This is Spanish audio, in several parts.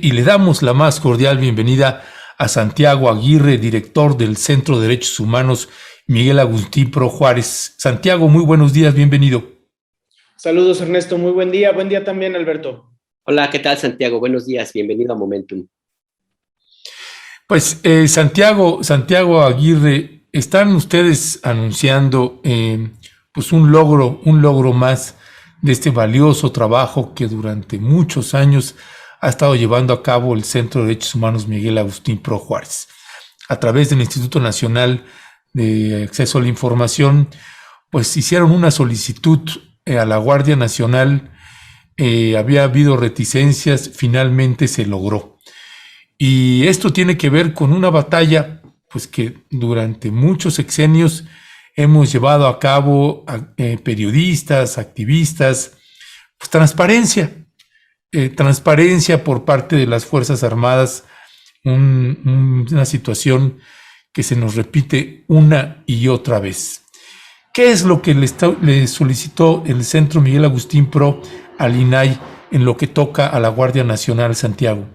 y le damos la más cordial bienvenida a Santiago Aguirre, director del Centro de Derechos Humanos Miguel Agustín Pro Juárez. Santiago, muy buenos días, bienvenido. Saludos, Ernesto, muy buen día también, Alberto. Hola, ¿qué tal, Santiago? Buenos días, bienvenido a Momentum. Pues Santiago Aguirre, están ustedes anunciando pues un logro más de este valioso trabajo que durante muchos años ha estado llevando a cabo el Centro de Derechos Humanos Miguel Agustín Pro Juárez. A través del Instituto Nacional de Acceso a la Información, pues hicieron una solicitud a la Guardia Nacional. Había habido reticencias, finalmente se logró. Y esto tiene que ver con una batalla pues que durante muchos sexenios hemos llevado a cabo periodistas, activistas, pues transparencia por parte de las Fuerzas Armadas, una situación que se nos repite una y otra vez. ¿Qué es lo que le solicitó el Centro Miguel Agustín Pro al INAI en lo que toca a la Guardia Nacional, Santiago?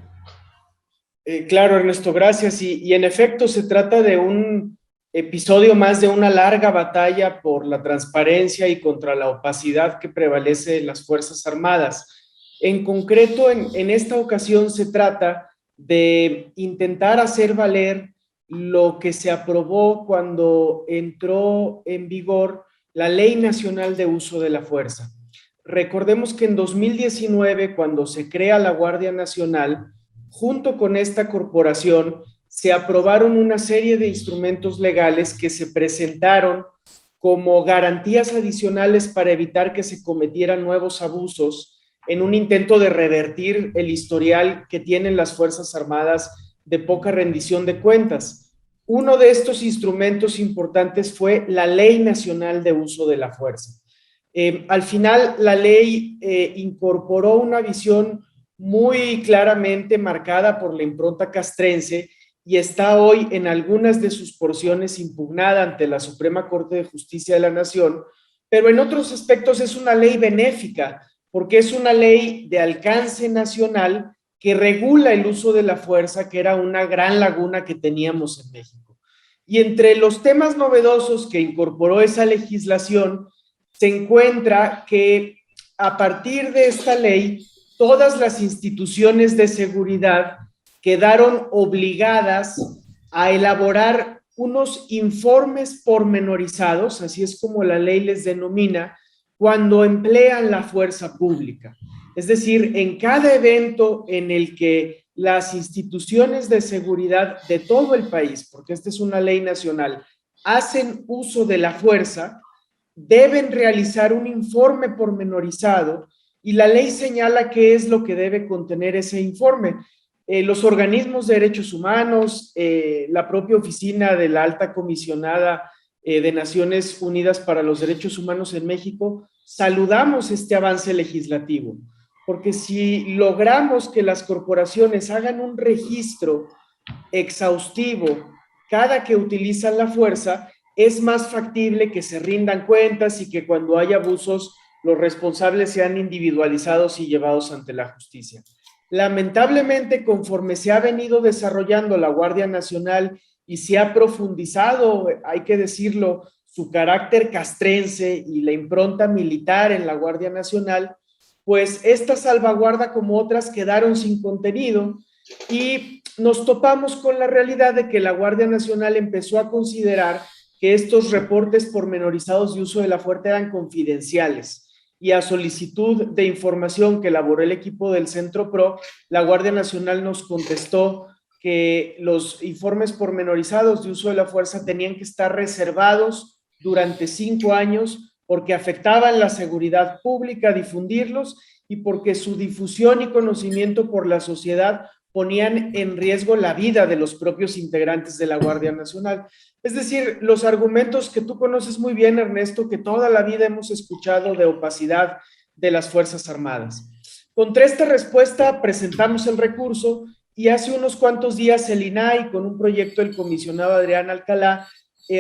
Claro, Ernesto, gracias. Y en efecto se trata de un episodio más de una larga batalla por la transparencia y contra la opacidad que prevalece en las Fuerzas Armadas. En concreto, en esta ocasión se trata de intentar hacer valer lo que se aprobó cuando entró en vigor la Ley Nacional de Uso de la Fuerza. Recordemos que en 2019, cuando se crea la Guardia Nacional, junto con esta corporación, se aprobaron una serie de instrumentos legales que se presentaron como garantías adicionales para evitar que se cometieran nuevos abusos en un intento de revertir el historial que tienen las Fuerzas Armadas de poca rendición de cuentas. Uno de estos instrumentos importantes fue la Ley Nacional de Uso de la Fuerza. Al final, la ley incorporó una visión muy claramente marcada por la impronta castrense y está hoy en algunas de sus porciones impugnada ante la Suprema Corte de Justicia de la Nación, pero en otros aspectos es una ley benéfica, porque es una ley de alcance nacional que regula el uso de la fuerza, que era una gran laguna que teníamos en México. Y entre los temas novedosos que incorporó esa legislación, se encuentra que a partir de esta ley, todas las instituciones de seguridad quedaron obligadas a elaborar unos informes pormenorizados, así es como la ley les denomina, cuando emplean la fuerza pública. Es decir, en cada evento en el que las instituciones de seguridad de todo el país, porque esta es una ley nacional, hacen uso de la fuerza, deben realizar un informe pormenorizado y la ley señala qué es lo que debe contener ese informe. Los organismos de derechos humanos, la propia oficina de la alta comisionada de Naciones Unidas para los Derechos Humanos en México, saludamos este avance legislativo, porque si logramos que las corporaciones hagan un registro exhaustivo cada que utilizan la fuerza, es más factible que se rindan cuentas y que cuando hay abusos los responsables sean individualizados y llevados ante la justicia. Lamentablemente, conforme se ha venido desarrollando la Guardia Nacional y se ha profundizado, hay que decirlo, su carácter castrense y la impronta militar en la Guardia Nacional, pues esta salvaguarda como otras quedaron sin contenido y nos topamos con la realidad de que la Guardia Nacional empezó a considerar que estos reportes pormenorizados de uso de la fuerza eran confidenciales y a solicitud de información que elaboró el equipo del Centro PRO, la Guardia Nacional nos contestó que los informes pormenorizados de uso de la fuerza tenían que estar reservados durante 5 años porque afectaban la seguridad pública difundirlos y porque su difusión y conocimiento por la sociedad ponían en riesgo la vida de los propios integrantes de la Guardia Nacional. Es decir, los argumentos que tú conoces muy bien, Ernesto, que toda la vida hemos escuchado de opacidad de las Fuerzas Armadas. Contra esta respuesta presentamos el recurso y hace unos cuantos días el INAI, con un proyecto del comisionado Adrián Alcalá,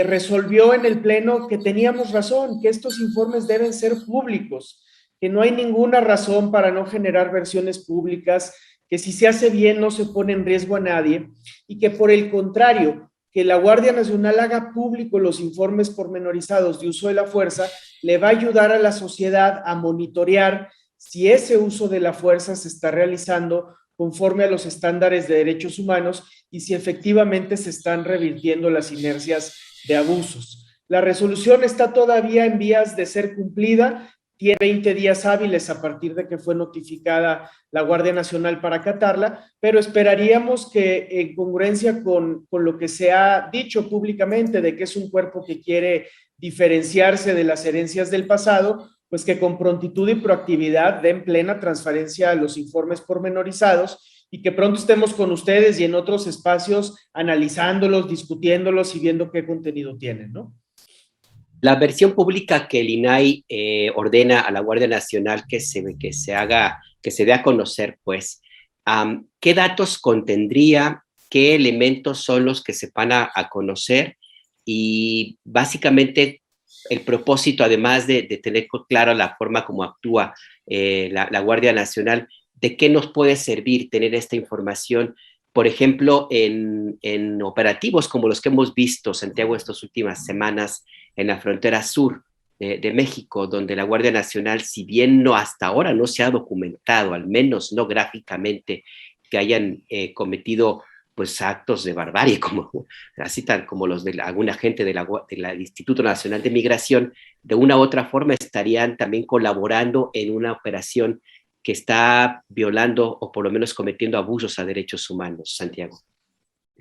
resolvió en el Pleno que teníamos razón, que estos informes deben ser públicos, que no hay ninguna razón para no generar versiones públicas, que si se hace bien no se pone en riesgo a nadie y que por el contrario, que la Guardia Nacional haga público los informes pormenorizados de uso de la fuerza le va a ayudar a la sociedad a monitorear si ese uso de la fuerza se está realizando conforme a los estándares de derechos humanos y si efectivamente se están revirtiendo las inercias de abusos. La resolución está todavía en vías de ser cumplida, tiene 20 días hábiles a partir de que fue notificada la Guardia Nacional para acatarla, pero esperaríamos que en congruencia con lo que se ha dicho públicamente de que es un cuerpo que quiere diferenciarse de las herencias del pasado, pues que con prontitud y proactividad den plena transparencia a los informes pormenorizados y que pronto estemos con ustedes y en otros espacios analizándolos, discutiéndolos y viendo qué contenido tienen, ¿no? La versión pública que el INAI ordena a la Guardia Nacional que se dé a conocer, pues, ¿qué datos contendría? ¿Qué elementos son los que se van a conocer? Y básicamente el propósito, además de tener claro la forma como actúa la Guardia Nacional, ¿de qué nos puede servir tener esta información? Por ejemplo, en operativos como los que hemos visto, Santiago, estas últimas semanas en la frontera sur de México, donde la Guardia Nacional, si bien hasta ahora no se ha documentado, al menos no gráficamente, que hayan cometido pues actos de barbarie, así tal como los de algún agente del Instituto Nacional de Migración, de una u otra forma estarían también colaborando en una operación que está violando o por lo menos cometiendo abusos a derechos humanos, Santiago.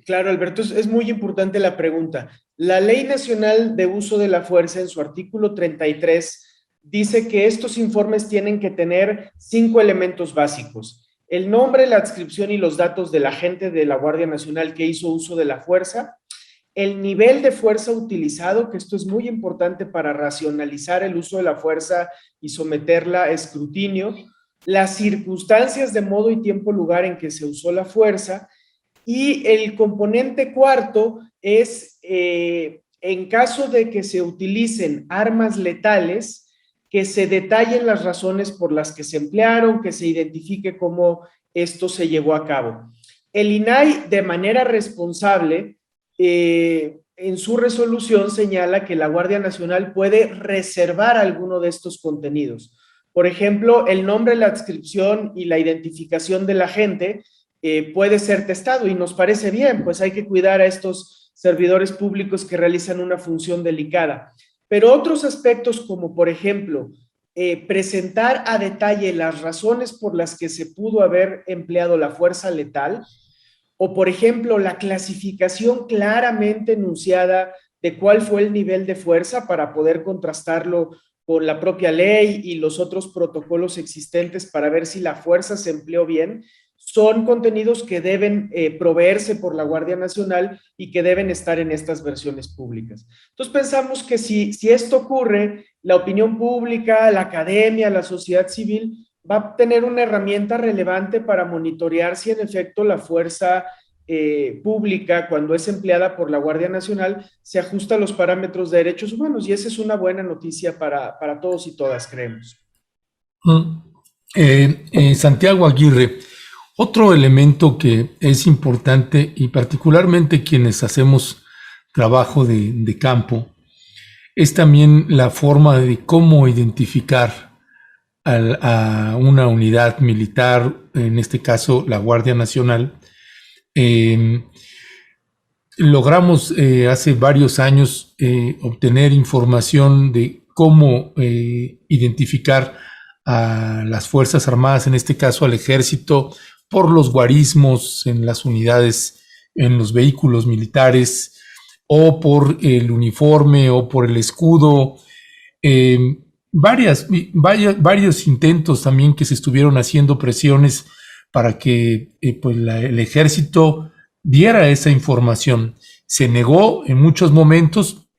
Claro, Alberto, es muy importante la pregunta. La Ley Nacional de Uso de la Fuerza, en su artículo 33, dice que estos informes tienen que tener 5 elementos básicos: el nombre, la adscripción y los datos del agente de la Guardia Nacional que hizo uso de la fuerza, el nivel de fuerza utilizado, que esto es muy importante para racionalizar el uso de la fuerza y someterla a escrutinio, las circunstancias de modo y tiempo, lugar en que se usó la fuerza, y el componente cuarto es, en caso de que se utilicen armas letales, que se detallen las razones por las que se emplearon, que se identifique cómo esto se llevó a cabo. El INAI, de manera responsable, en su resolución señala que la Guardia Nacional puede reservar alguno de estos contenidos. Por ejemplo, el nombre, la adscripción y la identificación del agente puede ser testado y nos parece bien, pues hay que cuidar a estos servidores públicos que realizan una función delicada. Pero otros aspectos como, por ejemplo, presentar a detalle las razones por las que se pudo haber empleado la fuerza letal, o, por ejemplo, la clasificación claramente enunciada de cuál fue el nivel de fuerza para poder contrastarlo con la propia ley y los otros protocolos existentes para ver si la fuerza se empleó bien, son contenidos que deben proveerse por la Guardia Nacional y que deben estar en estas versiones públicas. Entonces pensamos que si esto ocurre, la opinión pública, la academia, la sociedad civil va a tener una herramienta relevante para monitorear si en efecto la fuerza pública, cuando es empleada por la Guardia Nacional, se ajusta a los parámetros de derechos humanos, y esa es una buena noticia para todos y todas, creemos. Santiago Aguirre, otro elemento que es importante, y particularmente quienes hacemos trabajo de campo, es también la forma de cómo identificar a una unidad militar, en este caso la Guardia Nacional. Logramos hace varios años obtener información de cómo identificar a las Fuerzas Armadas, en este caso al Ejército, por los guarismos en las unidades, en los vehículos militares, o por el uniforme, o por el escudo. Varios intentos también que se estuvieron haciendo, presiones para que el Ejército diera esa información. Se negó en muchos momentos,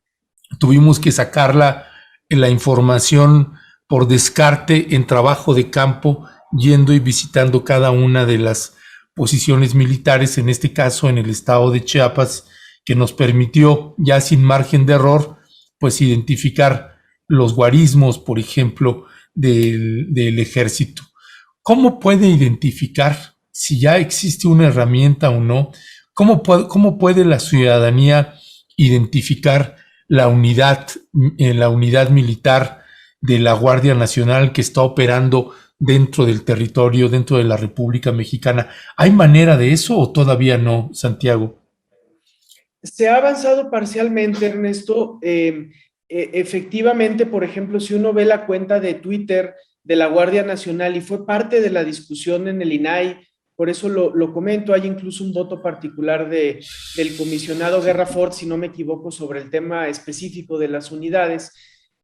tuvimos que sacarla la información por descarte en trabajo de campo, yendo y visitando cada una de las posiciones militares, en este caso en el estado de Chiapas, que nos permitió ya sin margen de error, pues identificar los guarismos, por ejemplo, del Ejército. ¿Cómo puede identificar si ya existe una herramienta o no, cómo puede la ciudadanía identificar la unidad militar de la Guardia Nacional que está operando dentro del territorio, dentro de la República Mexicana? ¿Hay manera de eso o todavía no, Santiago? Se ha avanzado parcialmente, Ernesto. Efectivamente, por ejemplo, si uno ve la cuenta de Twitter de la Guardia Nacional y fue parte de la discusión en el INAI, por eso lo comento, hay incluso un voto particular del comisionado Guerra Ford, si no me equivoco, sobre el tema específico de las unidades.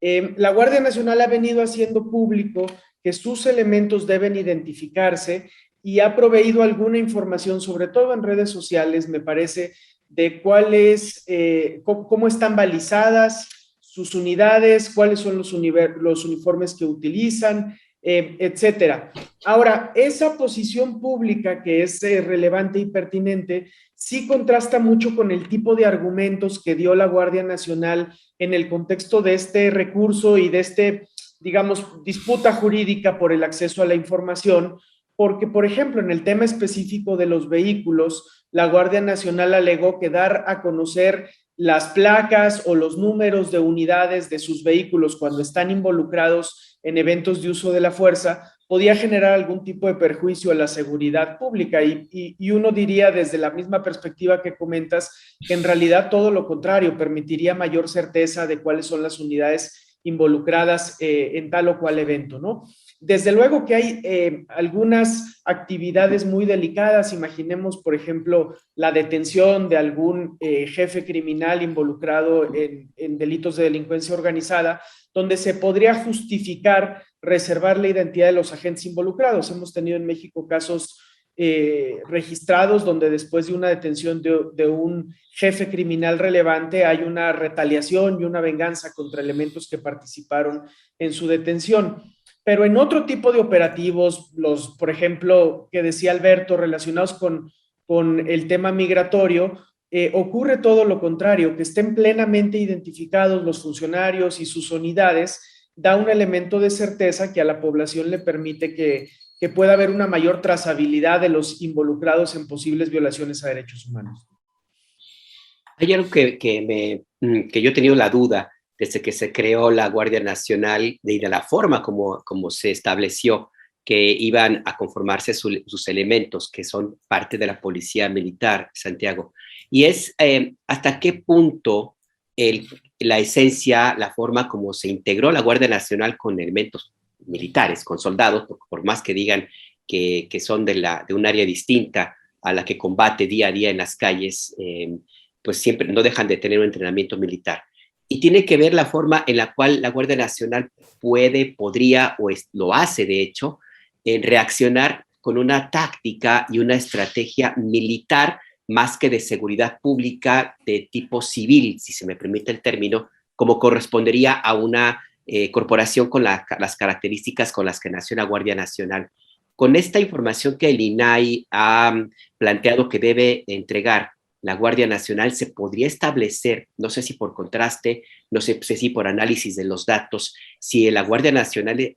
La Guardia Nacional ha venido haciendo público que sus elementos deben identificarse y ha proveído alguna información, sobre todo en redes sociales, me parece, de cuáles, cómo están balizadas sus unidades, cuáles son los uniformes que utilizan, etcétera. Ahora, esa posición pública que es relevante y pertinente, sí contrasta mucho con el tipo de argumentos que dio la Guardia Nacional en el contexto de este recurso y de digamos, disputa jurídica por el acceso a la información, porque, por ejemplo, en el tema específico de los vehículos, la Guardia Nacional alegó que dar a conocer las placas o los números de unidades de sus vehículos cuando están involucrados en eventos de uso de la fuerza podía generar algún tipo de perjuicio a la seguridad pública. Y uno diría desde la misma perspectiva que comentas que en realidad todo lo contrario, permitiría mayor certeza de cuáles son las unidades involucradas en tal o cual evento, ¿no? Desde luego que hay algunas actividades muy delicadas. Imaginemos, por ejemplo, la detención de algún jefe criminal involucrado en delitos de delincuencia organizada, donde se podría justificar reservar la identidad de los agentes involucrados. Hemos tenido en México casos registrados donde después de una detención de un jefe criminal relevante hay una retaliación y una venganza contra elementos que participaron en su detención. Pero en otro tipo de operativos, por ejemplo, que decía Alberto, relacionados con el tema migratorio, ocurre todo lo contrario, que estén plenamente identificados los funcionarios y sus unidades, da un elemento de certeza que a la población le permite que pueda haber una mayor trazabilidad de los involucrados en posibles violaciones a derechos humanos. Hay algo que yo he tenido la duda desde que se creó la Guardia Nacional y de la forma como se estableció que iban a conformarse sus elementos, que son parte de la policía militar, Santiago. Y es hasta qué punto la esencia, la forma como se integró la Guardia Nacional con elementos militares, con soldados, por más que digan que son de un área distinta a la que combate día a día en las calles, pues siempre no dejan de tener un entrenamiento militar. Y tiene que ver la forma en la cual la Guardia Nacional podría o lo hace, de hecho, en reaccionar con una táctica y una estrategia militar más que de seguridad pública de tipo civil, si se me permite el término, como correspondería a una corporación con las características con las que nació la Guardia Nacional. Con esta información que el INAI ha planteado que debe entregar la Guardia Nacional, se podría establecer, no sé si por contraste, no sé si por análisis de los datos, si la Guardia Nacional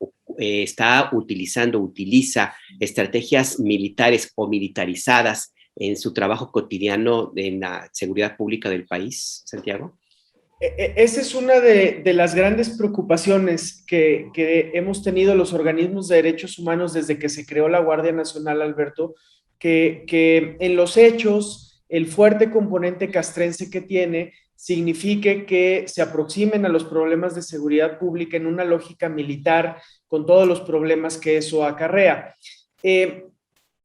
utiliza estrategias militares o militarizadas en su trabajo cotidiano en la seguridad pública del país, Santiago. Esa es una de las grandes preocupaciones que hemos tenido los organismos de derechos humanos desde que se creó la Guardia Nacional, Alberto, que en los hechos el fuerte componente castrense que tiene signifique que se aproximen a los problemas de seguridad pública en una lógica militar con todos los problemas que eso acarrea.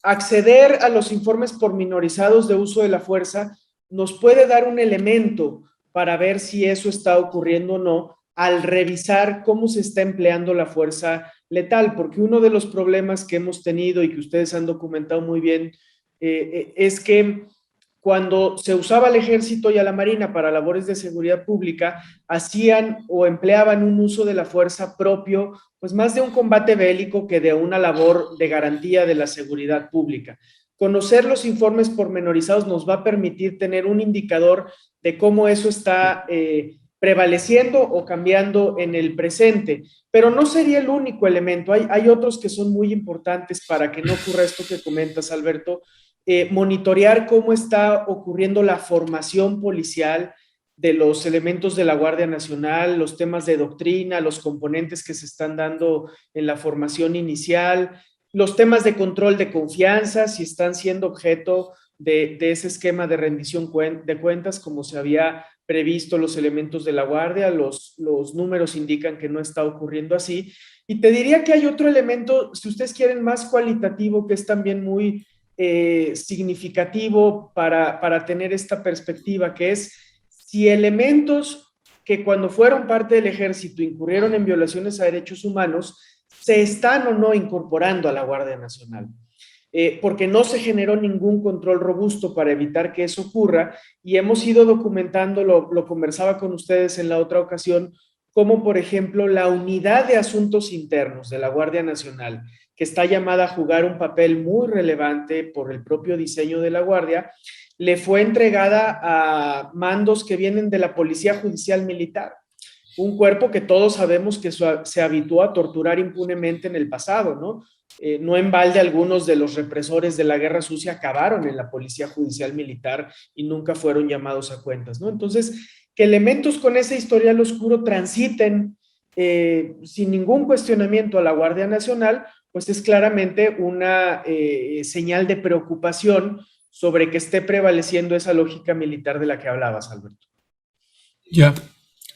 Acceder a los informes pormenorizados de uso de la fuerza nos puede dar un elemento para ver si eso está ocurriendo o no al revisar cómo se está empleando la fuerza letal, porque uno de los problemas que hemos tenido y que ustedes han documentado muy bien es que cuando se usaba al ejército y a la marina para labores de seguridad pública, hacían o empleaban un uso de la fuerza propio, pues más de un combate bélico que de una labor de garantía de la seguridad pública. Conocer los informes pormenorizados nos va a permitir tener un indicador de cómo eso está prevaleciendo o cambiando en el presente. Pero no sería el único elemento. Hay otros que son muy importantes para que no ocurra esto que comentas, Alberto. Monitorear cómo está ocurriendo la formación policial de los elementos de la Guardia Nacional, los temas de doctrina, los componentes que se están dando en la formación inicial, los temas de control de confianza, si están siendo objeto de ese esquema de rendición de cuentas, como se había previsto los elementos de la Guardia. Los números indican que no está ocurriendo así. Y te diría que hay otro elemento, si ustedes quieren, más cualitativo, que es también muy significativo para tener esta perspectiva, que es si elementos que cuando fueron parte del ejército incurrieron en violaciones a derechos humanos, se están o no incorporando a la Guardia Nacional. Porque no se generó ningún control robusto para evitar que eso ocurra, y hemos ido documentando, lo conversaba con ustedes en la otra ocasión, como por ejemplo la unidad de asuntos internos de la Guardia Nacional, que está llamada a jugar un papel muy relevante por el propio diseño de la Guardia, le fue entregada a mandos que vienen de la Policía Judicial Militar, un cuerpo que todos sabemos que se habituó a torturar impunemente en el pasado, ¿no? No en balde algunos de los represores de la Guerra Sucia acabaron en la Policía Judicial Militar y nunca fueron llamados a cuentas, ¿no? Entonces, que elementos con ese historial oscuro transiten sin ningún cuestionamiento a la Guardia Nacional, pues es claramente una señal de preocupación sobre que esté prevaleciendo esa lógica militar de la que hablabas, Alberto. Ya,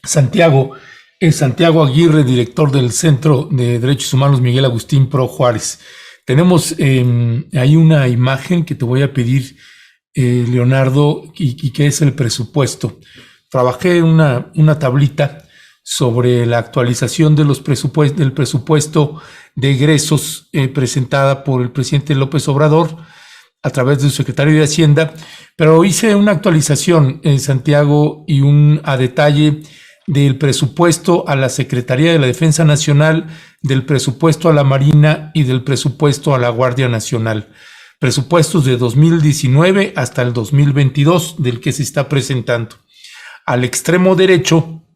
Santiago Aguirre, director del Centro de Derechos Humanos Miguel Agustín Pro Juárez. Tenemos ahí una imagen que te voy a pedir, Leonardo, y que es el presupuesto. Trabajé una tablita sobre la actualización de del presupuesto de egresos presentada por el presidente López Obrador a través de su secretario de Hacienda, pero hice una actualización, Santiago, y a detalle del presupuesto a la Secretaría de la Defensa Nacional, del presupuesto a la Marina y del presupuesto a la Guardia Nacional. Presupuestos de 2019 hasta el 2022 del que se está presentando. Al extremo derecho,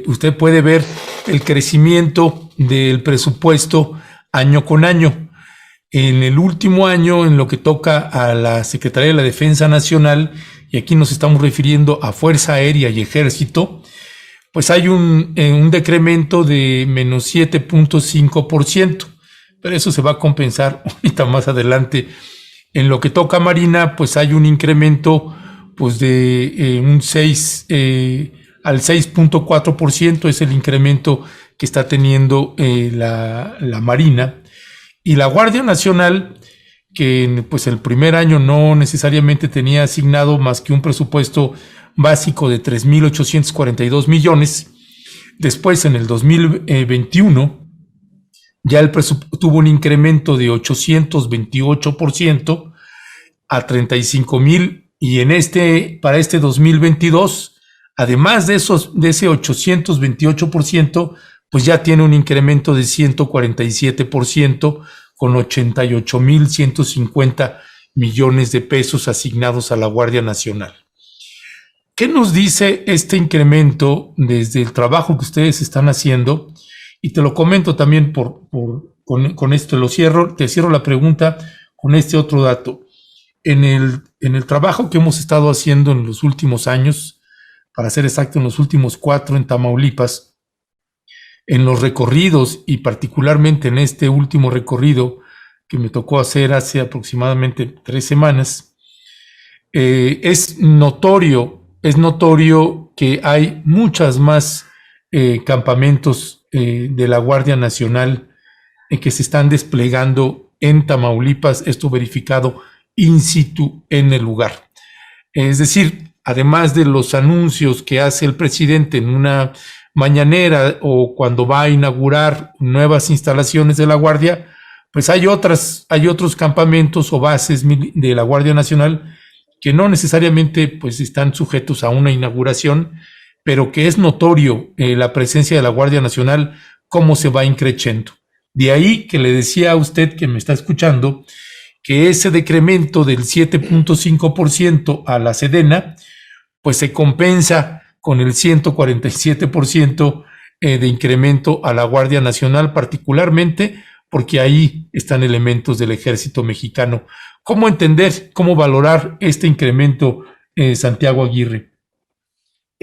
usted puede ver el crecimiento del presupuesto año con año. En el último año, en lo que toca a la Secretaría de la Defensa Nacional, y aquí nos estamos refiriendo a Fuerza Aérea y Ejército, pues hay un decremento de menos 7.5%, pero eso se va a compensar ahorita más adelante. En lo que toca a Marina, pues hay un incremento pues de un 6 al 6.4%, es el incremento que está teniendo la Marina. Y la Guardia Nacional, que pues el primer año no necesariamente tenía asignado más que un presupuesto básico de 3.842 millones, después en el 2021 ya el presupuesto tuvo un incremento de 828% a 35,000, y para este 2022, además de ese 828%, pues ya tiene un incremento de 147% con 88,150 millones de pesos asignados a la Guardia Nacional. ¿Qué nos dice este incremento desde el trabajo que ustedes están haciendo? Y te lo comento también con esto, te cierro la pregunta con este otro dato. En el trabajo que hemos estado haciendo en los últimos años, para ser exacto, en los últimos 4 en Tamaulipas, en los recorridos y particularmente en este último recorrido que me tocó hacer hace aproximadamente 3 semanas, es notorio que hay muchas más campamentos de la Guardia Nacional que se están desplegando en Tamaulipas, esto verificado in situ en el lugar. Es decir, además de los anuncios que hace el presidente en una mañanera o cuando va a inaugurar nuevas instalaciones de la Guardia, pues hay otros campamentos o bases de la Guardia Nacional que no necesariamente pues están sujetos a una inauguración, pero que es notorio la presencia de la Guardia Nacional, cómo se va increciendo. De ahí que le decía a usted que me está escuchando que ese decremento del 7.5% a la Sedena pues se compensa con el 147% de incremento a la Guardia Nacional, particularmente porque ahí están elementos del Ejército Mexicano. ¿Cómo entender, cómo valorar este incremento, Santiago Aguirre?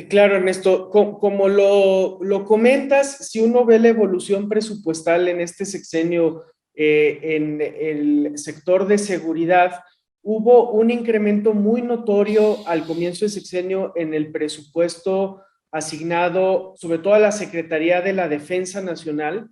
Claro, Ernesto, como lo comentas, si uno ve la evolución presupuestal en este sexenio en el sector de seguridad, hubo un incremento muy notorio al comienzo del sexenio en el presupuesto asignado sobre todo a la Secretaría de la Defensa Nacional.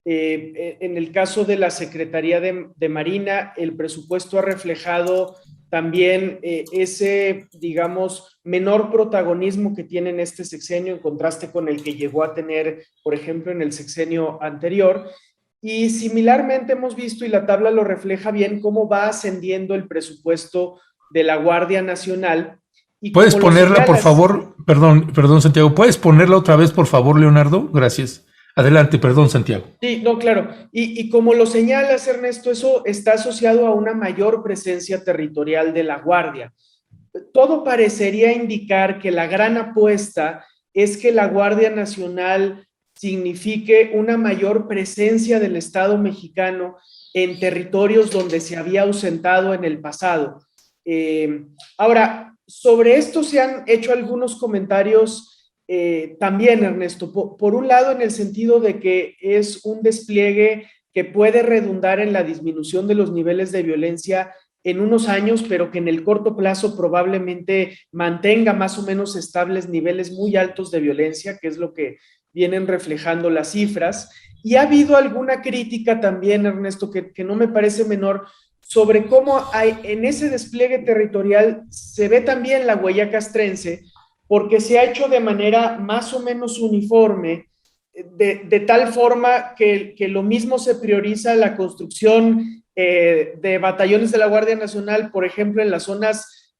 En el caso de la Secretaría de Marina, el presupuesto ha reflejado también ese, digamos, menor protagonismo que tiene en este sexenio en contraste con el que llegó a tener, por ejemplo, en el sexenio anterior. Y similarmente hemos visto, y la tabla lo refleja bien, cómo va ascendiendo el presupuesto de la Guardia Nacional. Y ¿Puedes como lo ponerla, por señalas, favor? Perdón, Santiago. ¿Puedes ponerla otra vez, por favor, Leonardo? Gracias. Adelante, perdón, Santiago. sí, no, claro. Y como lo señalas, Ernesto, eso está asociado a una mayor presencia territorial de la Guardia. Todo parecería indicar que la gran apuesta es que la Guardia Nacional signifique una mayor presencia del Estado mexicano en territorios donde se había ausentado en el pasado. Ahora, sobre esto se han hecho algunos comentarios también, Ernesto. Por un lado, en el sentido de que es un despliegue que puede redundar en la disminución de los niveles de violencia en unos años, pero que en el corto plazo probablemente mantenga más o menos estables niveles muy altos de violencia, que es lo que vienen reflejando las cifras. Y ha habido alguna crítica también, Ernesto, que no me parece menor, sobre cómo hay, en ese despliegue territorial se ve también la huella castrense, porque se ha hecho de manera más o menos uniforme, de tal forma que lo mismo se prioriza la construcción de batallones de la Guardia Nacional, por ejemplo, en las zonas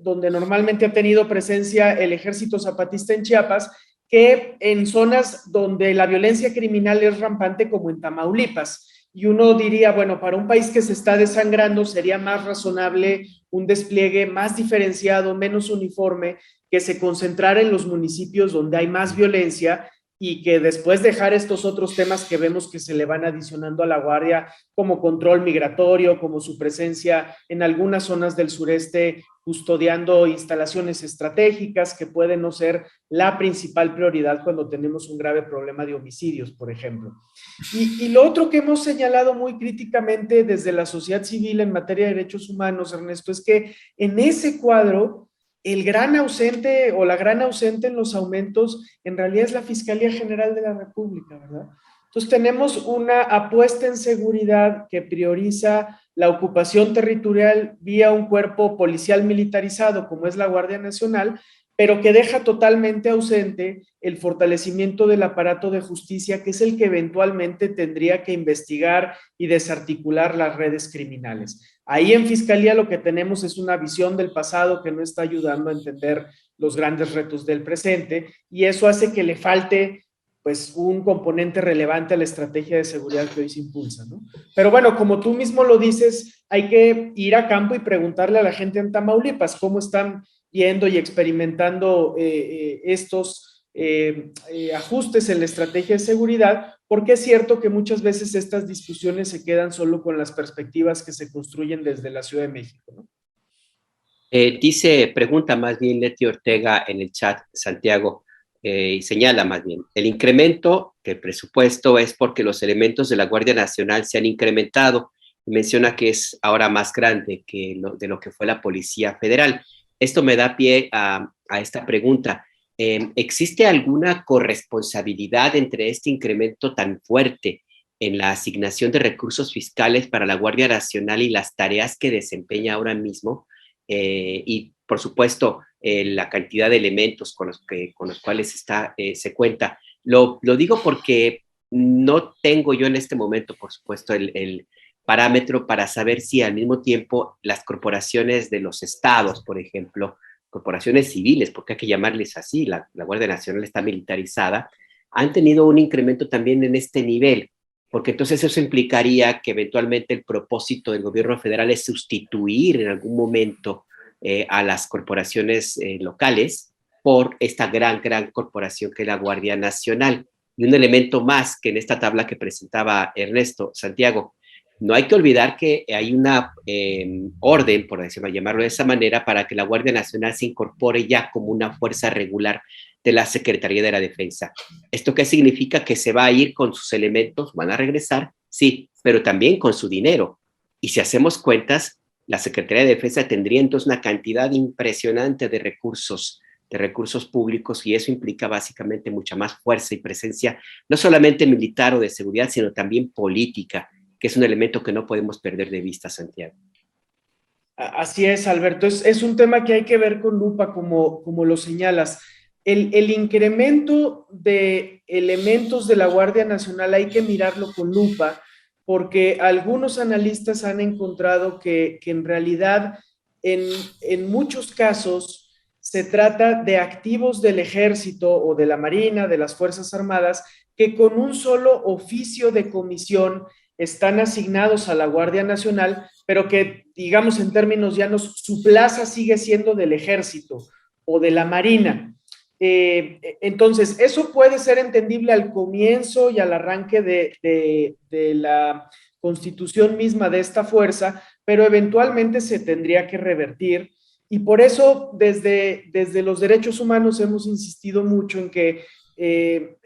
donde normalmente ha tenido presencia el Ejército Zapatista en Chiapas, que en zonas donde la violencia criminal es rampante, como en Tamaulipas. Y uno diría, bueno, para un país que se está desangrando sería más razonable un despliegue más diferenciado, menos uniforme, que se concentrara en los municipios donde hay más violencia y que después dejar estos otros temas que vemos que se le van adicionando a la Guardia, como control migratorio, como su presencia en algunas zonas del sureste, custodiando instalaciones estratégicas que pueden no ser la principal prioridad cuando tenemos un grave problema de homicidios, por ejemplo. Y lo otro que hemos señalado muy críticamente desde la sociedad civil en materia de derechos humanos, Ernesto, es que en ese cuadro el gran ausente o la gran ausente en los aumentos en realidad es la Fiscalía General de la República, ¿verdad? Entonces tenemos una apuesta en seguridad que prioriza la ocupación territorial vía un cuerpo policial militarizado como es la Guardia Nacional, pero que deja totalmente ausente el fortalecimiento del aparato de justicia, que es el que eventualmente tendría que investigar y desarticular las redes criminales. Ahí en Fiscalía lo que tenemos es una visión del pasado que no está ayudando a entender los grandes retos del presente, y eso hace que le falte pues un componente relevante a la estrategia de seguridad que hoy se impulsa, ¿no? Pero bueno, como tú mismo lo dices, hay que ir a campo y preguntarle a la gente en Tamaulipas cómo están viendo y experimentando estos ajustes en la estrategia de seguridad, porque es cierto que muchas veces estas discusiones se quedan solo con las perspectivas que se construyen desde la Ciudad de México, ¿no? Pregunta más bien Leti Ortega en el chat, Santiago, y señala más bien, el incremento del presupuesto es porque los elementos de la Guardia Nacional se han incrementado, y menciona que es ahora más grande de lo que fue la Policía Federal. Esto me da pie a esta pregunta. ¿Existe alguna corresponsabilidad entre este incremento tan fuerte en la asignación de recursos fiscales para la Guardia Nacional y las tareas que desempeña ahora mismo? Y, por supuesto, la cantidad de elementos con los cuales se cuenta. Lo digo porque no tengo yo en este momento, por supuesto, el parámetro para saber si al mismo tiempo las corporaciones de los estados, por ejemplo, corporaciones civiles, porque hay que llamarles así, la Guardia Nacional está militarizada, han tenido un incremento también en este nivel, porque entonces eso implicaría que eventualmente el propósito del gobierno federal es sustituir en algún momento a las corporaciones locales por esta gran corporación que es la Guardia Nacional. Y un elemento más que en esta tabla que presentaba Ernesto, Santiago, no hay que olvidar que hay una orden, por llamarlo de esa manera, para que la Guardia Nacional se incorpore ya como una fuerza regular de la Secretaría de la Defensa. ¿Esto qué significa? Que se va a ir con sus elementos, van a regresar, sí, pero también con su dinero. Y si hacemos cuentas, la Secretaría de Defensa tendría entonces una cantidad impresionante de recursos públicos, y eso implica básicamente mucha más fuerza y presencia, no solamente militar o de seguridad, sino también política, que es un elemento que no podemos perder de vista, Santiago. Así es, Alberto. Es un tema que hay que ver con lupa, como lo señalas. El incremento de elementos de la Guardia Nacional hay que mirarlo con lupa, porque algunos analistas han encontrado que en realidad en muchos casos se trata de activos del Ejército o de la Marina, de las Fuerzas Armadas, que con un solo oficio de comisión están asignados a la Guardia Nacional, pero que, digamos en términos llanos, su plaza sigue siendo del Ejército o de la Marina. Entonces, eso puede ser entendible al comienzo y al arranque de la constitución misma de esta fuerza, pero eventualmente se tendría que revertir. Y por eso, desde los derechos humanos hemos insistido mucho en que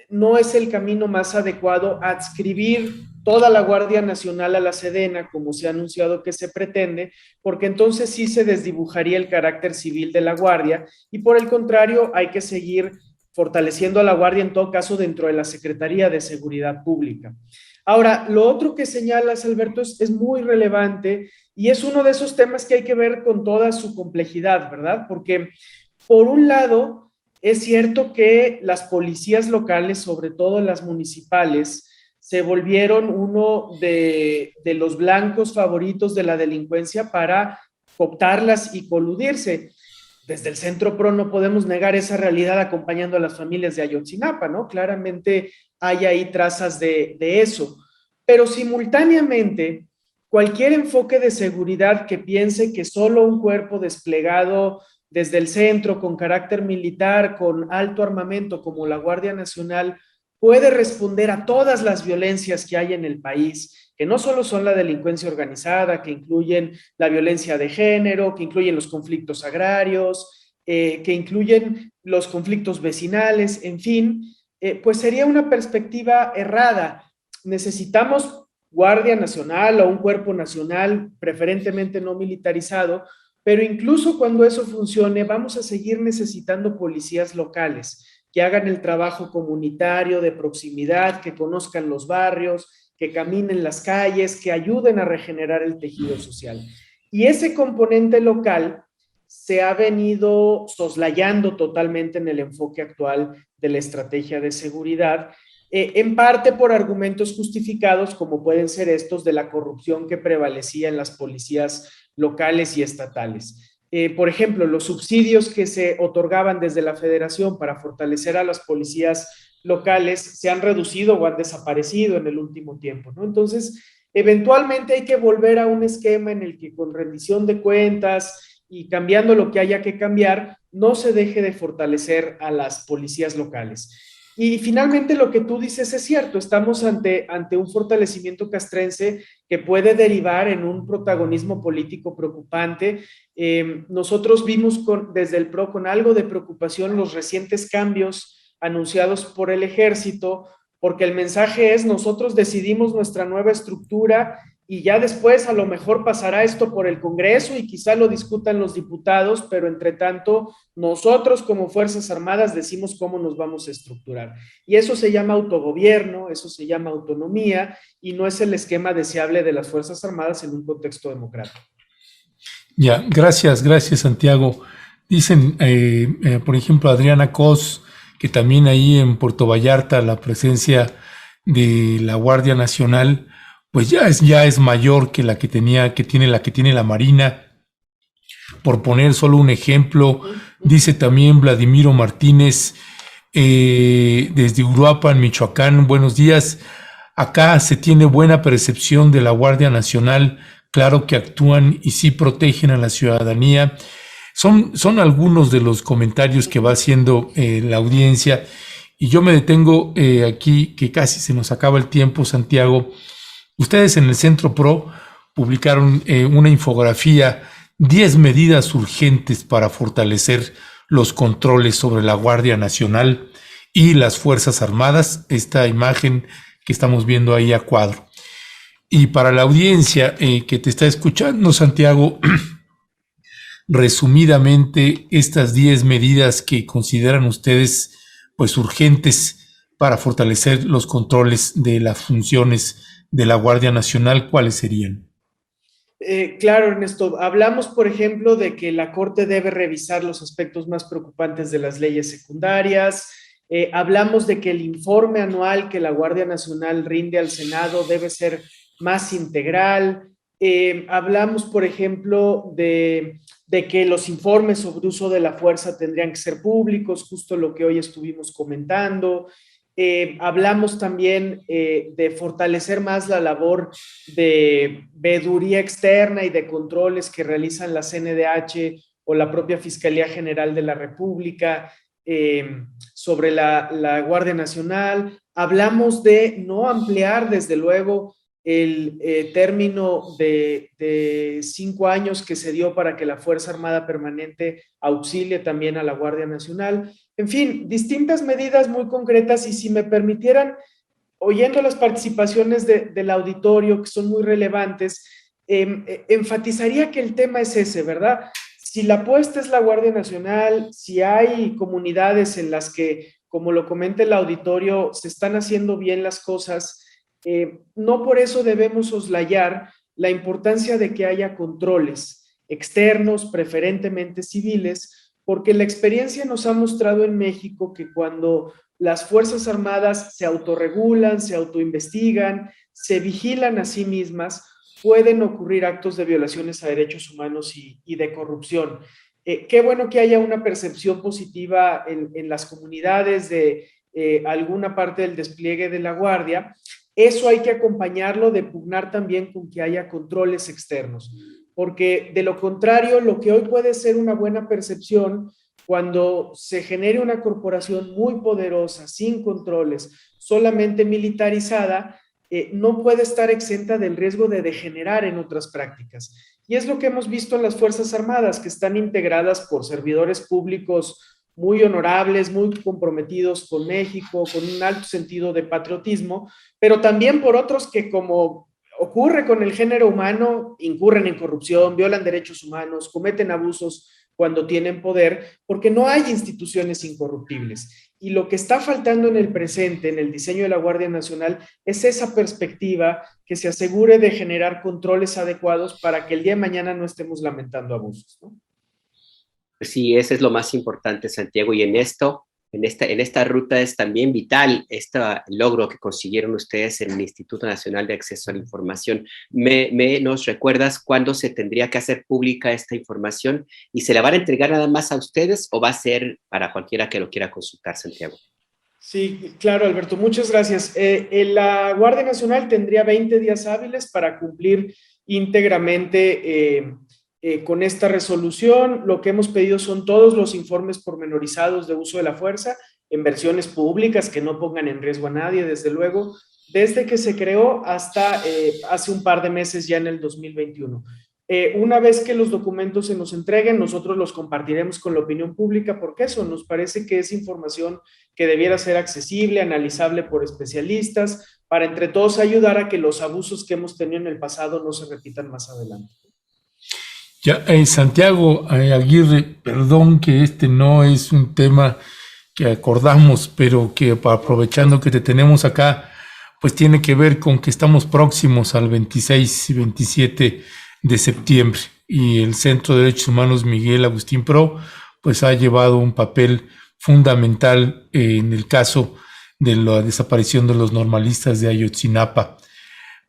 no es el camino más adecuado adscribir toda la Guardia Nacional a la Sedena, como se ha anunciado que se pretende, porque entonces sí se desdibujaría el carácter civil de la Guardia, y por el contrario hay que seguir fortaleciendo a la Guardia en todo caso dentro de la Secretaría de Seguridad Pública. Ahora, lo otro que señalas, Alberto, es muy relevante y es uno de esos temas que hay que ver con toda su complejidad, ¿verdad? Porque, por un lado, es cierto que las policías locales, sobre todo las municipales, se volvieron uno de los blancos favoritos de la delincuencia para cooptarlas y coludirse. Desde el Centro PRO no podemos negar esa realidad acompañando a las familias de Ayotzinapa, ¿no? Claramente hay ahí trazas de eso. Pero simultáneamente, cualquier enfoque de seguridad que piense que solo un cuerpo desplegado desde el centro, con carácter militar, con alto armamento, como la Guardia Nacional, puede responder a todas las violencias que hay en el país, que no solo son la delincuencia organizada, que incluyen la violencia de género, que incluyen los conflictos agrarios, que incluyen los conflictos vecinales, en fin, pues sería una perspectiva errada. Necesitamos Guardia Nacional o un cuerpo nacional, preferentemente no militarizado, pero incluso cuando eso funcione, vamos a seguir necesitando policías locales que hagan el trabajo comunitario de proximidad, que conozcan los barrios, que caminen las calles, que ayuden a regenerar el tejido social. Y ese componente local se ha venido soslayando totalmente en el enfoque actual de la estrategia de seguridad, en parte por argumentos justificados como pueden ser estos de la corrupción que prevalecía en las policías locales y estatales. Por ejemplo, los subsidios que se otorgaban desde la Federación para fortalecer a las policías locales se han reducido o han desaparecido en el último tiempo, ¿no? Entonces, eventualmente hay que volver a un esquema en el que con rendición de cuentas y cambiando lo que haya que cambiar, no se deje de fortalecer a las policías locales. Y finalmente lo que tú dices es cierto, estamos ante un fortalecimiento castrense que puede derivar en un protagonismo político preocupante. Nosotros vimos desde el PRO con algo de preocupación los recientes cambios anunciados por el Ejército, porque el mensaje es: nosotros decidimos nuestra nueva estructura y ya después a lo mejor pasará esto por el Congreso y quizá lo discutan los diputados, pero entre tanto nosotros como Fuerzas Armadas decimos cómo nos vamos a estructurar. Y eso se llama autogobierno, eso se llama autonomía y no es el esquema deseable de las Fuerzas Armadas en un contexto democrático. Ya, gracias Santiago. Dicen, por ejemplo, Adriana Cos, que también ahí en Puerto Vallarta la presencia de la Guardia Nacional pues ya es mayor que la que tiene la Marina. Por poner solo un ejemplo, dice también Vladimiro Martínez, desde Uruapan, Michoacán: buenos días, acá se tiene buena percepción de la Guardia Nacional, claro que actúan y sí protegen a la ciudadanía, Son algunos de los comentarios que va haciendo la audiencia, y yo me detengo aquí, que casi se nos acaba el tiempo, Santiago. Ustedes en el Centro PRO publicaron una infografía, 10 medidas urgentes para fortalecer los controles sobre la Guardia Nacional y las Fuerzas Armadas, esta imagen que estamos viendo ahí a cuadro. Y para la audiencia que te está escuchando, Santiago, resumidamente, estas 10 medidas que consideran ustedes pues urgentes para fortalecer los controles de las funciones de la Guardia Nacional, ¿cuáles serían? Claro, Ernesto. Hablamos, por ejemplo, de que la Corte debe revisar los aspectos más preocupantes de las leyes secundarias. Hablamos de que el informe anual que la Guardia Nacional rinde al Senado debe ser más integral. Hablamos, por ejemplo, de que los informes sobre uso de la fuerza tendrían que ser públicos, justo lo que hoy estuvimos comentando. Hablamos también de fortalecer más la labor de veeduría externa y de controles que realizan la CNDH o la propia Fiscalía General de la República sobre la Guardia Nacional. Hablamos de no ampliar, desde luego, el término de 5 años que se dio para que la Fuerza Armada Permanente auxilie también a la Guardia Nacional. En fin, distintas medidas muy concretas, y si me permitieran, oyendo las participaciones del auditorio, que son muy relevantes, enfatizaría que el tema es ese, ¿verdad? Si la apuesta es la Guardia Nacional, si hay comunidades en las que, como lo comenta el auditorio, se están haciendo bien las cosas, no por eso debemos soslayar la importancia de que haya controles externos, preferentemente civiles, porque la experiencia nos ha mostrado en México que cuando las Fuerzas Armadas se autorregulan, se autoinvestigan, se vigilan a sí mismas, pueden ocurrir actos de violaciones a derechos humanos y de corrupción. Qué bueno que haya una percepción positiva en las comunidades de alguna parte del despliegue de la Guardia. Eso hay que acompañarlo de pugnar también con que haya controles externos, porque de lo contrario, lo que hoy puede ser una buena percepción, cuando se genere una corporación muy poderosa, sin controles, solamente militarizada, no puede estar exenta del riesgo de degenerar en otras prácticas. Y es lo que hemos visto en las Fuerzas Armadas, que están integradas por servidores públicos muy honorables, muy comprometidos con México, con un alto sentido de patriotismo, pero también por otros que, como ocurre con el género humano, incurren en corrupción, violan derechos humanos, cometen abusos cuando tienen poder, porque no hay instituciones incorruptibles. Y lo que está faltando en el presente, en el diseño de la Guardia Nacional, es esa perspectiva que se asegure de generar controles adecuados para que el día de mañana no estemos lamentando abusos, ¿no? Sí, eso es lo más importante, Santiago, y en esta ruta es también vital este logro que consiguieron ustedes en el Instituto Nacional de Acceso a la Información. ¿Nos recuerdas cuándo se tendría que hacer pública esta información? ¿Y se la van a entregar nada más a ustedes o va a ser para cualquiera que lo quiera consultar, Santiago? Sí, claro, Alberto, muchas gracias. La Guardia Nacional tendría 20 días hábiles para cumplir íntegramente con esta resolución. Lo que hemos pedido son todos los informes pormenorizados de uso de la fuerza en versiones públicas que no pongan en riesgo a nadie, desde luego, desde que se creó hasta hace un par de meses, ya en el 2021. Una vez que los documentos se nos entreguen, nosotros los compartiremos con la opinión pública, porque eso nos parece que es información que debiera ser accesible, analizable por especialistas, para entre todos ayudar a que los abusos que hemos tenido en el pasado no se repitan más adelante. Ya, Santiago Aguirre, perdón que este no es un tema que acordamos, pero que aprovechando que te tenemos acá, pues tiene que ver con que estamos próximos al 26 y 27 de septiembre, y el Centro de Derechos Humanos Miguel Agustín Pro pues ha llevado un papel fundamental en el caso de la desaparición de los normalistas de Ayotzinapa.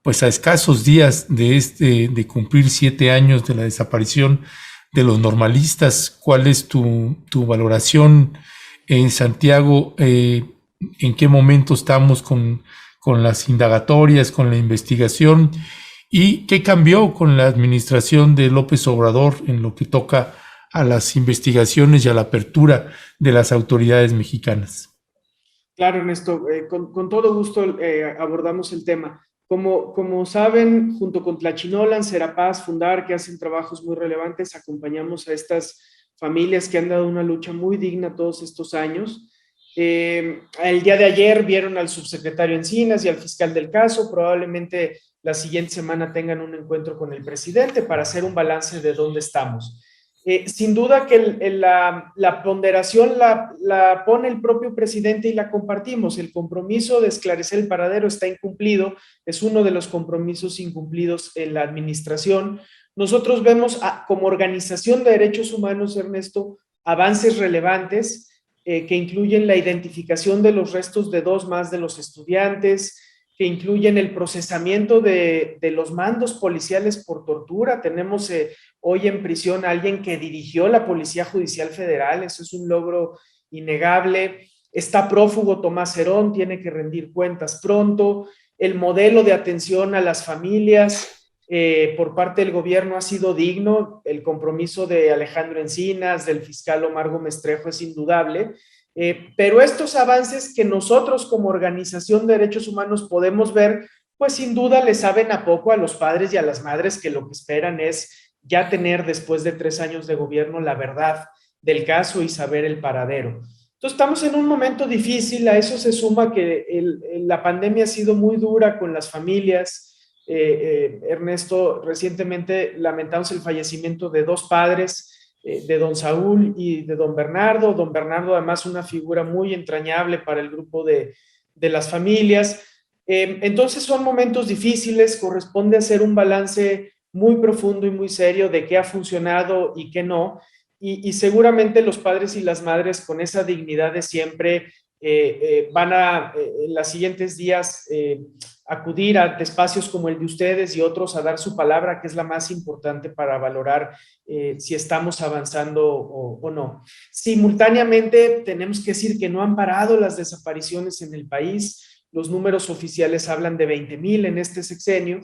Pues a escasos días de cumplir 7 años de la desaparición de los normalistas, ¿cuál es tu valoración en Santiago? ¿En qué momento estamos con las indagatorias, con la investigación? ¿Y qué cambió con la administración de López Obrador en lo que toca a las investigaciones y a la apertura de las autoridades mexicanas. Claro, Ernesto, con todo gusto abordamos el tema. Como saben, junto con Tlachinolan, Serapaz, Fundar, que hacen trabajos muy relevantes, acompañamos a estas familias que han dado una lucha muy digna todos estos años. El día de ayer vieron al subsecretario Encinas y al fiscal del caso. Probablemente la siguiente semana tengan un encuentro con el presidente para hacer un balance de dónde estamos. Sin duda que la ponderación la pone el propio presidente y la compartimos. El compromiso de esclarecer el paradero está incumplido, es uno de los compromisos incumplidos en la administración. Nosotros vemos como organización de derechos humanos, Ernesto, avances relevantes que incluyen la identificación de los restos de 2 más de los estudiantes, que incluyen el procesamiento de los mandos policiales por tortura. Tenemos hoy en prisión a alguien que dirigió la Policía Judicial Federal, eso es un logro innegable. Está prófugo Tomás Herón, tiene que rendir cuentas pronto. El modelo de atención a las familias por parte del gobierno ha sido digno. El compromiso de Alejandro Encinas, del fiscal Omar Gómez Trejo es indudable. Pero estos avances que nosotros como organización de derechos humanos podemos ver, pues sin duda le saben a poco a los padres y a las madres que lo que esperan es ya tener después de 3 años de gobierno la verdad del caso y saber el paradero. Entonces estamos en un momento difícil, a eso se suma que la pandemia ha sido muy dura con las familias. Ernesto, recientemente lamentamos el fallecimiento de 2 padres, de don Saúl y de don Bernardo. Don Bernardo además una figura muy entrañable para el grupo de las familias. Entonces son momentos difíciles, corresponde hacer un balance muy profundo y muy serio de qué ha funcionado y qué no, y seguramente los padres y las madres con esa dignidad de siempre van a en los siguientes días acudir a espacios como el de ustedes y otros a dar su palabra, que es la más importante para valorar si estamos avanzando o no. Simultáneamente, tenemos que decir que no han parado las desapariciones en el país. Los números oficiales hablan de 20,000 en este sexenio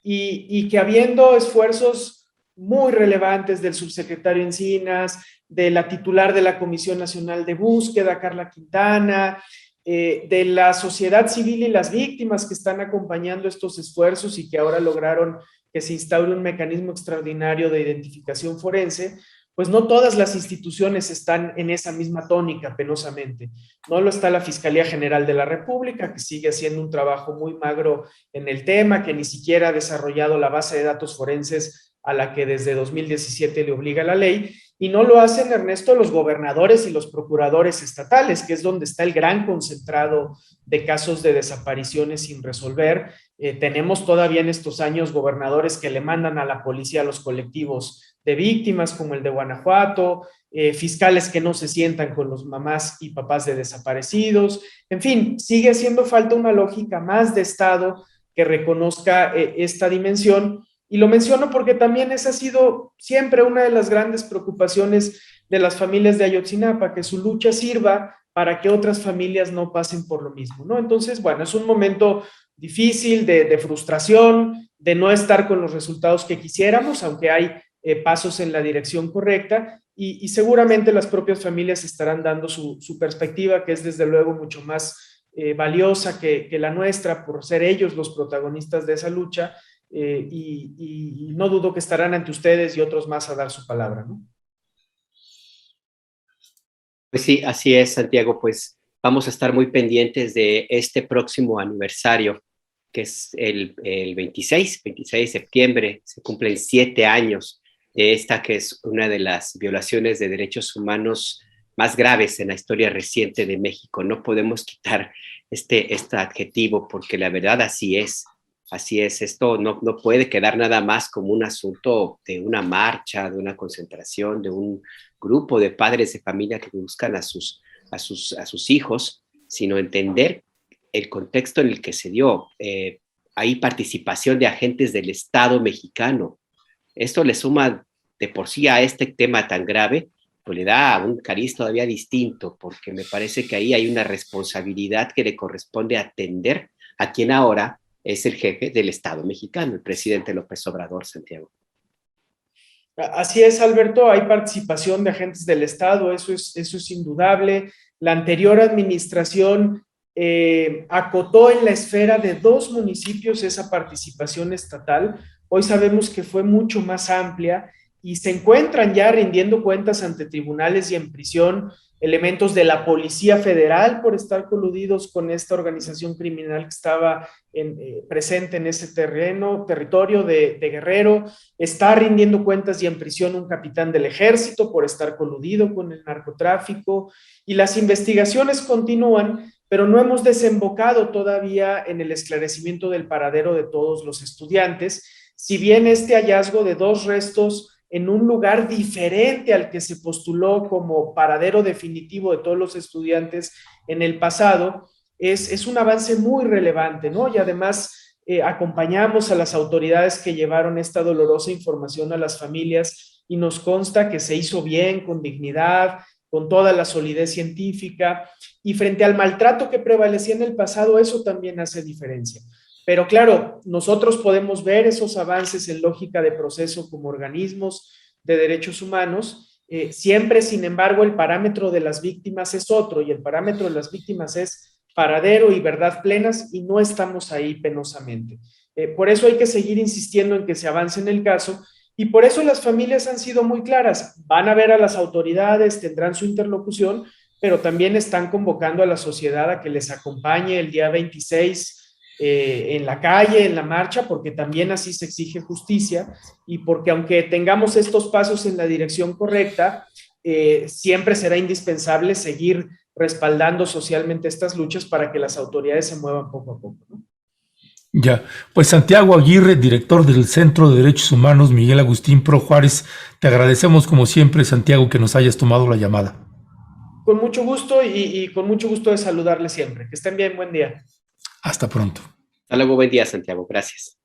y que habiendo esfuerzos muy relevantes del subsecretario Encinas, de la titular de la Comisión Nacional de Búsqueda, Carla Quintana, de la sociedad civil y las víctimas que están acompañando estos esfuerzos y que ahora lograron que se instaure un mecanismo extraordinario de identificación forense, pues no todas las instituciones están en esa misma tónica, penosamente. No lo está la Fiscalía General de la República, que sigue haciendo un trabajo muy magro en el tema, que ni siquiera ha desarrollado la base de datos forenses a la que desde 2017 le obliga la ley, y no lo hacen, Ernesto, los gobernadores y los procuradores estatales, que es donde está el gran concentrado de casos de desapariciones sin resolver. Tenemos todavía en estos años gobernadores que le mandan a la policía a los colectivos de víctimas, como el de Guanajuato, fiscales que no se sientan con los mamás y papás de desaparecidos. En fin, sigue haciendo falta una lógica más de Estado que reconozca esta dimensión. Y lo menciono porque también esa ha sido siempre una de las grandes preocupaciones de las familias de Ayotzinapa, que su lucha sirva para que otras familias no pasen por lo mismo, ¿no? Entonces, bueno, es un momento difícil de frustración, de no estar con los resultados que quisiéramos, aunque hay pasos en la dirección correcta, y seguramente las propias familias estarán dando su perspectiva, que es desde luego mucho más valiosa que la nuestra, por ser ellos los protagonistas de esa lucha. Y no dudo que estarán ante ustedes y otros más a dar su palabra, ¿no? Pues sí, así es, Santiago. Pues vamos a estar muy pendientes de este próximo aniversario, que es el 26 de septiembre. Se cumplen 7 años de esta, que es una de las violaciones de derechos humanos más graves en la historia reciente de México. No podemos quitar este adjetivo porque la verdad así es. Así es, esto no puede quedar nada más como un asunto de una marcha, de una concentración, de un grupo de padres de familia que buscan a sus hijos, sino entender el contexto en el que se dio. Hay participación de agentes del Estado mexicano. Esto le suma de por sí a este tema tan grave, pues le da un cariz todavía distinto, porque me parece que ahí hay una responsabilidad que le corresponde atender a quien ahora es el jefe del Estado mexicano, el presidente López Obrador, Santiago. Así es, Alberto, hay participación de agentes del Estado, eso es indudable. La anterior administración acotó en la esfera de 2 municipios esa participación estatal. Hoy sabemos que fue mucho más amplia y se encuentran ya rindiendo cuentas ante tribunales y en prisión elementos de la Policía Federal por estar coludidos con esta organización criminal que estaba presente en ese territorio de Guerrero. Está rindiendo cuentas y en prisión un capitán del ejército por estar coludido con el narcotráfico, y las investigaciones continúan, pero no hemos desembocado todavía en el esclarecimiento del paradero de todos los estudiantes, si bien este hallazgo de 2 restos en un lugar diferente al que se postuló como paradero definitivo de todos los estudiantes en el pasado, es un avance muy relevante, ¿no? Y además acompañamos a las autoridades que llevaron esta dolorosa información a las familias y nos consta que se hizo bien, con dignidad, con toda la solidez científica, y frente al maltrato que prevalecía en el pasado, eso también hace diferencia. Pero claro, nosotros podemos ver esos avances en lógica de proceso como organismos de derechos humanos. Siempre, sin embargo, el parámetro de las víctimas es otro, y el parámetro de las víctimas es paradero y verdad plenas, y no estamos ahí penosamente. Por eso hay que seguir insistiendo en que se avance en el caso, y por eso las familias han sido muy claras. Van a ver a las autoridades, tendrán su interlocución, pero también están convocando a la sociedad a que les acompañe el día 26 en la calle, en la marcha, porque también así se exige justicia, y porque aunque tengamos estos pasos en la dirección correcta, siempre será indispensable seguir respaldando socialmente estas luchas para que las autoridades se muevan poco a poco, ¿no? Ya, pues Santiago Aguirre, director del Centro de Derechos Humanos Miguel Agustín Pro Juárez, te agradecemos como siempre, Santiago, que nos hayas tomado la llamada. Con mucho gusto y con mucho gusto de saludarles siempre. Que estén bien, buen día. Hasta pronto. Hasta luego, buen día, Santiago. Gracias.